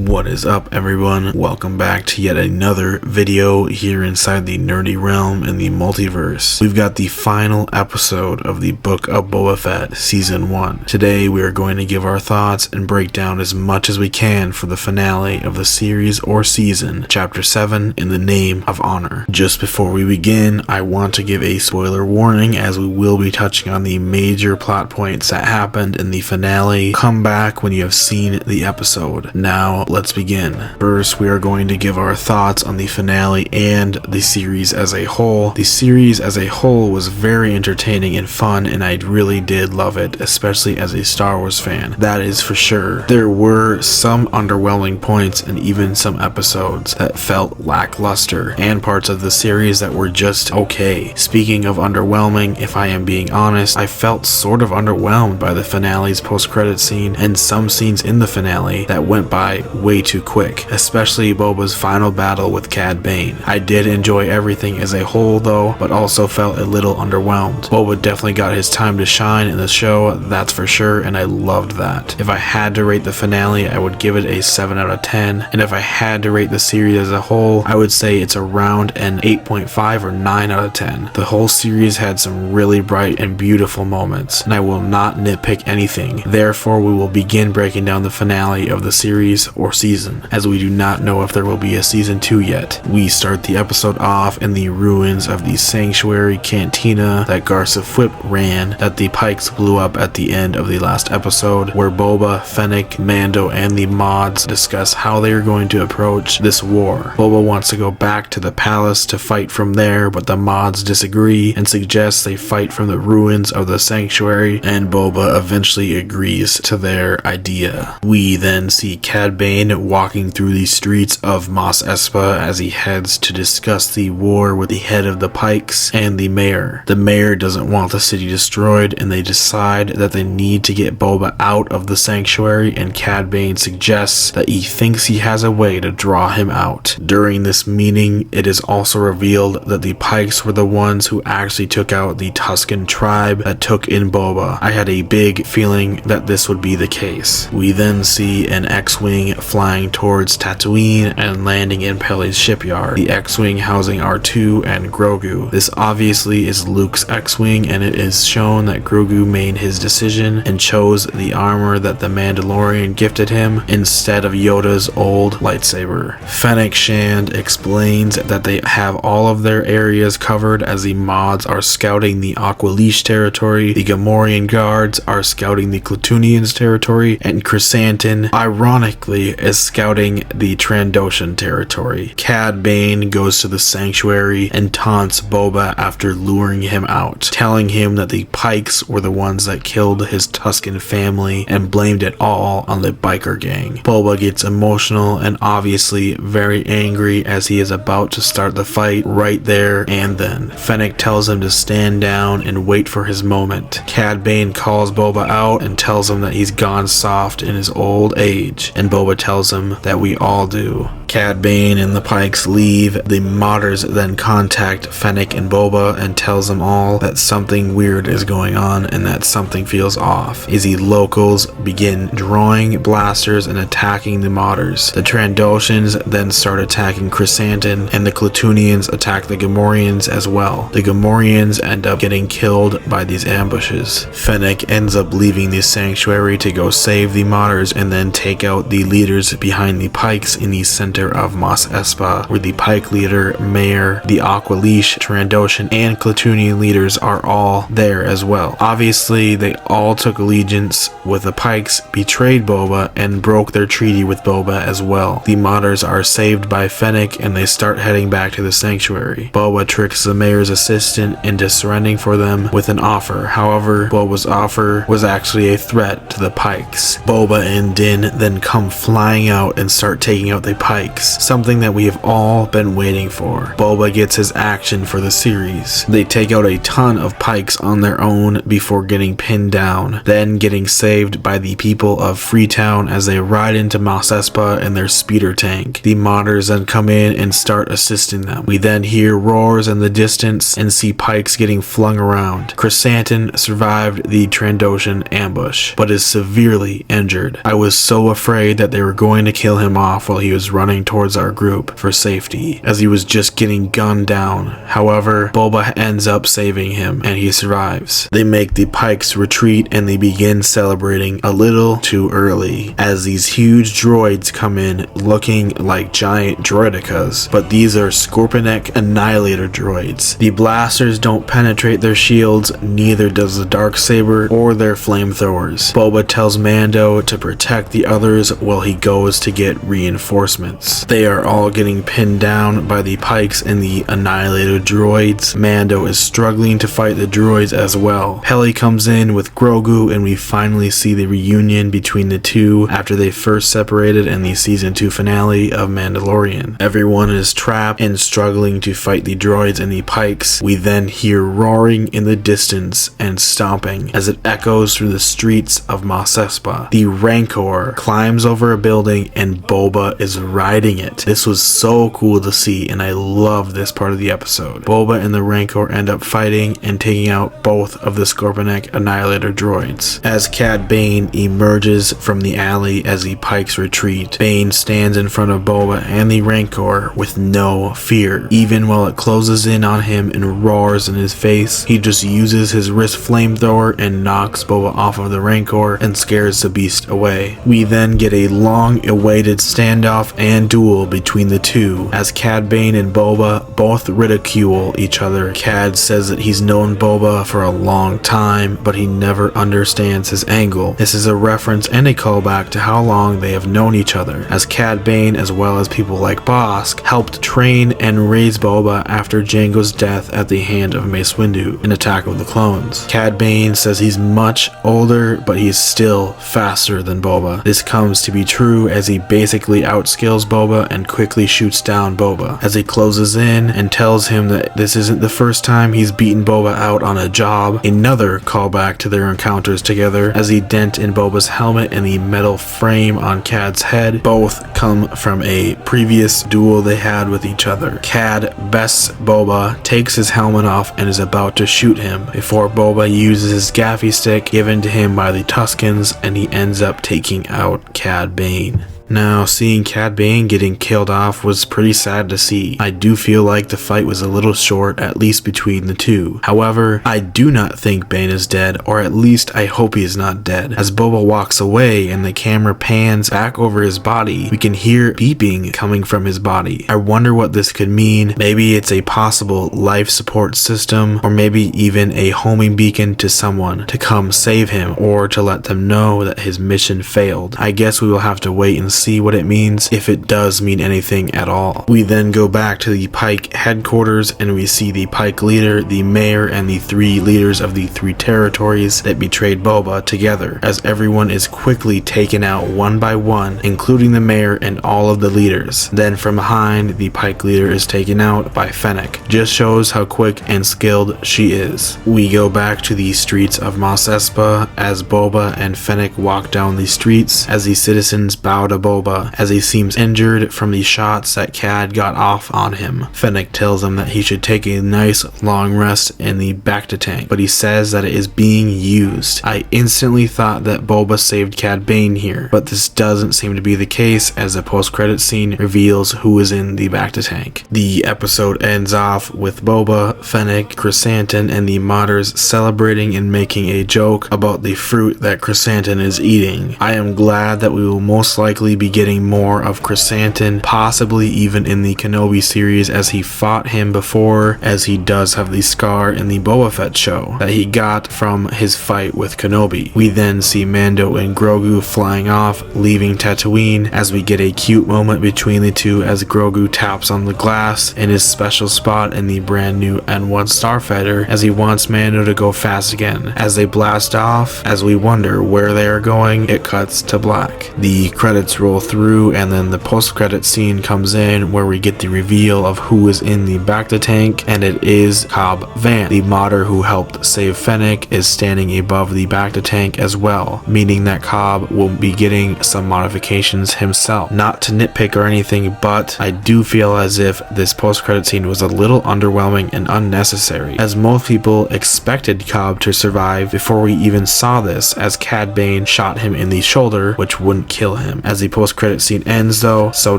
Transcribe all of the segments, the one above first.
What is up, everyone? Welcome back to yet another video here inside the nerdy realm in the multiverse. We've got the final episode of the Book of Boba Fett Season 1. Today we are going to give our thoughts and break down as much as we can for the finale of the series or season, Chapter 7, In the Name of Honor. Just before we begin, I want to give a spoiler warning as we will be touching on the major plot points that happened in the finale. Come back when you have seen the episode. Now, let's begin. First, we are going to give our thoughts on the finale and the series as a whole. The series as a whole was very entertaining and fun, and I really did love it, especially as a Star Wars fan. That is for sure. There were some underwhelming points and even some episodes that felt lackluster, and parts of the series that were just okay. Speaking of underwhelming, if I am being honest, I felt sort of underwhelmed by the finale's post-credit scene and some scenes in the finale that went by way too quick, especially Boba's final battle with Cad Bane. I did enjoy everything as a whole though, but also felt a little underwhelmed. Boba definitely got his time to shine in the show, that's for sure, and I loved that. If I had to rate the finale, I would give it a 7 out of 10, and if I had to rate the series as a whole, I would say it's around an 8.5 or 9 out of 10. The whole series had some really bright and beautiful moments, and I will not nitpick anything. Therefore, we will begin breaking down the finale of the series or season, as we do not know if there will be a season 2 yet. We start the episode off in the ruins of the Sanctuary Cantina that Garsa Fwip ran, that the Pikes blew up at the end of the last episode, where Boba, Fennec, Mando, and the mods discuss how they are going to approach this war. Boba wants to go back to the palace to fight from there, but the mods disagree and suggest they fight from the ruins of the Sanctuary, and Boba eventually agrees to their idea. We then see Cad Bane walking through the streets of Mos Espa as he heads to discuss the war with the head of the Pikes and the mayor. The mayor doesn't want the city destroyed, and they decide that they need to get Boba out of the Sanctuary, and Cad Bane suggests that he thinks he has a way to draw him out. During this meeting, it is also revealed that the Pikes were the ones who actually took out the Tusken tribe that took in Boba. I had a big feeling that this would be the case. We then see an X-Wing flying towards Tatooine and landing in Pele's shipyard, the X-Wing housing R2 and Grogu. This obviously is Luke's X-Wing, and it is shown that Grogu made his decision and chose the armor that the Mandalorian gifted him instead of Yoda's old lightsaber. Fennec Shand explains that they have all of their areas covered as the mods are scouting the Aqua Leash territory, the Gamorrean guards are scouting the Klatooinians territory, and Chrysanthemum, ironically, is scouting the Trandoshan territory. Cad Bane goes to the Sanctuary and taunts Boba after luring him out, telling him that the Pikes were the ones that killed his Tusken family and blamed it all on the biker gang. Boba gets emotional and obviously very angry as he is about to start the fight right there and then. Fennec tells him to stand down and wait for his moment. Cad Bane calls Boba out and tells him that he's gone soft in his old age, and Boba tells him that we all do. Cad Bane and the Pikes leave. The modders then contact Fennec and Boba and tells them all that something weird is going on and that something feels off. The locals begin drawing blasters and attacking the modders. The Trandoshans then start attacking Chrysanthemum, and the Klatooinians attack the Gamorreans as well. The Gamorreans end up getting killed by these ambushes. Fennec ends up leaving the Sanctuary to go save the modders and then take out the leaders behind the Pikes in the center of Mos Espa, where the Pike leader, Mayor, the Aqua Leash, Trandoshan, and Klatooinian leaders are all there as well. Obviously, they all took allegiance with the Pikes, betrayed Boba, and broke their treaty with Boba as well. The modders are saved by Fennec, and they start heading back to the Sanctuary. Boba tricks the Mayor's assistant into surrendering for them with an offer. However, Boba's offer was actually a threat to the Pikes. Boba and Din then come flying out and start taking out the Pikes, something that we have all been waiting for. Boba gets his action for the series. They take out a ton of Pikes on their own before getting pinned down, then getting saved by the people of Freetown as they ride into Mos Espa in their speeder tank. The modders then come in and start assisting them. We then hear roars in the distance and see Pikes getting flung around. Chrysanthemum survived the Trandoshan ambush, but is severely injured. I was so afraid that they were were going to kill him off while he was running towards our group for safety, as he was just getting gunned down. However, Boba ends up saving him and he survives. They make the Pikes retreat and they begin celebrating a little too early, as these huge droids come in looking like giant droidicas, but these are Scorpionic Annihilator droids. The blasters don't penetrate their shields, neither does the Darksaber or their flamethrowers. Boba tells Mando to protect the others while he goes to get reinforcements. They are all getting pinned down by the Pikes and the Annihilator droids. Mando is struggling to fight the droids as well. Peli comes in with Grogu and we finally see the reunion between the two after they first separated in the season 2 finale of Mandalorian. Everyone is trapped and struggling to fight the droids and the Pikes. We then hear roaring in the distance and stomping as it echoes through the streets of Mos Espa. The Rancor climbs over a building and Boba is riding it. This was so cool to see and I love this part of the episode. Boba and the Rancor end up fighting and taking out both of the Scorpionic Annihilator droids. As Cad Bane emerges from the alley as the Pikes retreat, Bane stands in front of Boba and the Rancor with no fear. Even while it closes in on him and roars in his face, he just uses his wrist flamethrower and knocks Boba off of the Rancor and scares the beast away. We then get a long-awaited standoff and duel between the two, as Cad Bane and Boba both ridicule each other. Cad says that he's known Boba for a long time, but he never understands his angle. This is a reference and a callback to how long they have known each other, as Cad Bane, as well as people like Bossk, helped train and raise Boba after Jango's death at the hand of Mace Windu in Attack of the Clones. Cad Bane says he's much older, but he's still faster than Boba. This comes to be true as he basically outskills Boba and quickly shoots down Boba, as he closes in and tells him that this isn't the first time he's beaten Boba out on a job. Another callback to their encounters together, as the dent in Boba's helmet and the metal frame on Cad's head both come from a previous duel they had with each other. Cad bests Boba, takes his helmet off and is about to shoot him before Boba uses his gaffy stick given to him by the Tuskens and he ends up taking out Cad Bane. Now, seeing Cad Bane getting killed off was pretty sad to see. I do feel like the fight was a little short, at least between the two. However, I do not think Bane is dead, or at least I hope he is not dead. As Boba walks away and the camera pans back over his body, we can hear beeping coming from his body. I wonder what this could mean. Maybe it's a possible life support system, or maybe even a homing beacon to someone to come save him, or to let them know that his mission failed. I guess we will have to wait and see what it means, if it does mean anything at all. We then go back to the Pike headquarters and we see the Pike leader, the mayor, and the 3 leaders of the 3 territories that betrayed Boba together, as everyone is quickly taken out one by one, including the mayor and all of the leaders. Then from behind, the Pike leader is taken out by Fennec. Just shows how quick and skilled she is. We go back to the streets of Mos Espa as Boba and Fennec walk down the streets as the citizens bow to Boba as he seems injured from the shots that Cad got off on him. Fennec tells him that he should take a nice long rest in the Bacta tank, but he says that it is being used. I instantly thought that Boba saved Cad Bane here, but this doesn't seem to be the case, as the post-credit scene reveals who is in the Bacta tank. The episode ends off with Boba, Fennec, Chrysanthemum, and the modders celebrating and making a joke about the fruit that Chrysanthemum is eating. I am glad that we will most likely be getting more of Chrysanthemum, possibly even in the Kenobi series, as he fought him before, as he does have the scar in the Boba Fett show that he got from his fight with Kenobi. We then see Mando and Grogu flying off, leaving Tatooine, as we get a cute moment between the two as Grogu taps on the glass in his special spot in the brand new N1 Starfighter, as he wants Mando to go fast again. As they blast off, as we wonder where they are going, it cuts to black. The credits roll through and then the post-credit scene comes in where we get the reveal of who is in the Bacta tank, and it is Cobb Vanth. The modder who helped save Fennec is standing above the Bacta tank as well, meaning that Cobb will be getting some modifications himself. Not to nitpick or anything, but I do feel as if this post-credit scene was a little underwhelming and unnecessary, as most people expected Cobb to survive before we even saw this, as Cad Bane shot him in the shoulder, which wouldn't kill him. As the post-credit scene ends though, so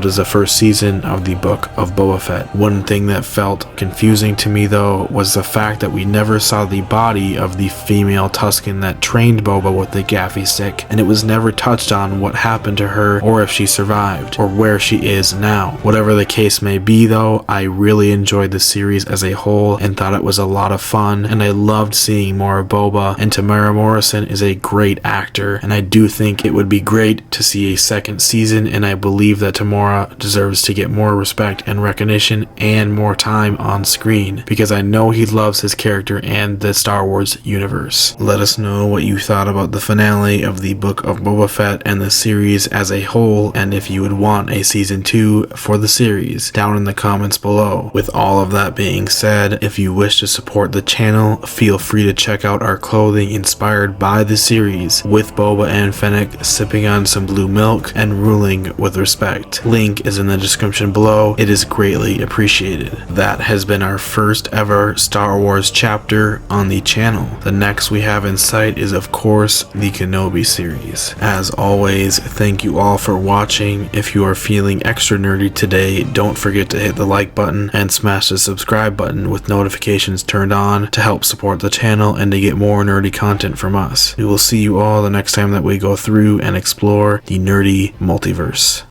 does the first season of the Book of Boba Fett. One thing that felt confusing to me though was the fact that we never saw the body of the female Tusken that trained Boba with the gaffy stick, and it was never touched on what happened to her or if she survived or where she is now. Whatever the case may be though, I really enjoyed the series as a whole and thought it was a lot of fun, and I loved seeing more of Boba, and Tamara Morrison is a great actor, and I do think it would be great to see a second season, and I believe that Tamara deserves to get more respect and recognition and more time on screen, because I know he loves his character and the Star Wars universe. Let us know what you thought about the finale of the Book of Boba Fett and the series as a whole, and if you would want a season 2 for the series down in the comments below. With all of that being said, if you wish to support the channel, feel free to check out our clothing inspired by the series, with Boba and Fennec sipping on some blue milk and ruling with respect. Link is in the description below. It is greatly appreciated. That has been our first ever Star Wars chapter on the channel. The next we have in sight is of course the Kenobi series. As always, thank you all for watching. If you are feeling extra nerdy today, don't forget to hit the like button and smash the subscribe button with notifications turned on to help support the channel and to get more nerdy content from us. We will see you all the next time that we go through and explore the nerdy multiverse.